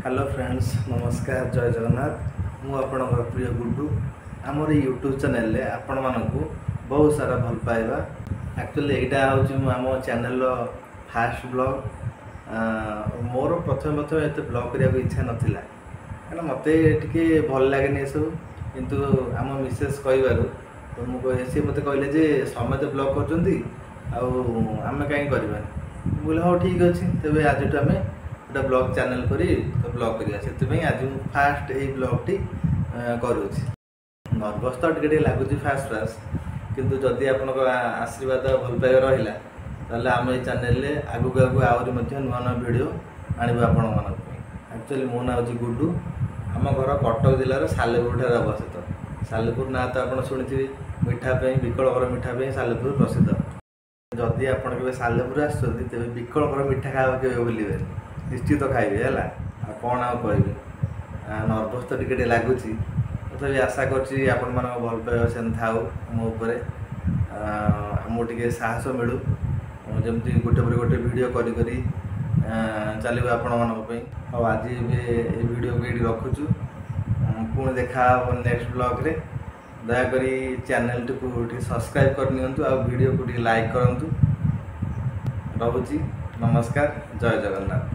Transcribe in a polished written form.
Hello friends, नमस्कार, जय जगन्नाथ। मु आपणकर प्रिय गुड्डू आमर यूट्यूब चैनल रे आपण मानकु बहुत सारा भल पाइबा। एक्चुअली एटा हूँ आम चैनल फास्ट ब्लॉग। मोर प्रथम एत ब्लॉग करने को इच्छा नाला क्या मत भल लगे सब, किंतु आम मिसेस कहबार तो सी मत कहले जे समस्त ब्लॉग करम कहीं करवा। बोले हाँ ठीक अच्छे, तेज आज आम गोटे ब्लॉग चैनल करी तो ब्लॉग करिया से आज फास्ट यही ब्लॉग टी करुँच। नर्भस तो टे लगुच फास्ट फास्ट, किंतु जदि आप आशीर्वाद भल पाइबा रहा ताले आम ये चैनल आगू आगू आहरी नुआ नुआ वीडियो आणव आपण मान। एक्चुअली मो ना हूँ गुड्डू। आम घर कटक जिलार सालेपुर ठार अवस्थित। सालेपुर ना तो आप शुणी मिठापी विकलकर मिठापी सालेपुर प्रसिद्ध। जदि आप सालेपुर आसते तेज विकलकर मिठा खावा के बुलवे निश्चित खाइबे है। कौन आ कह नर्भस तो टे लगुच, तथापि आशा करी आपण मान भल पाइबा से थाऊ मो आमको टे साहस मिलू जमी गोटे पर गोटे वीडियो करी चलो आपण मानी। हाँ आज ये वीडियो को ये रखुचु, पुणी देखा नेक्स्ट ब्लॉग रे। दयाकोरी चैनल को सब्सक्राइब करनी आ वीडियो को लाइक करूँ। रोची नमस्कार, जय जगन्नाथ।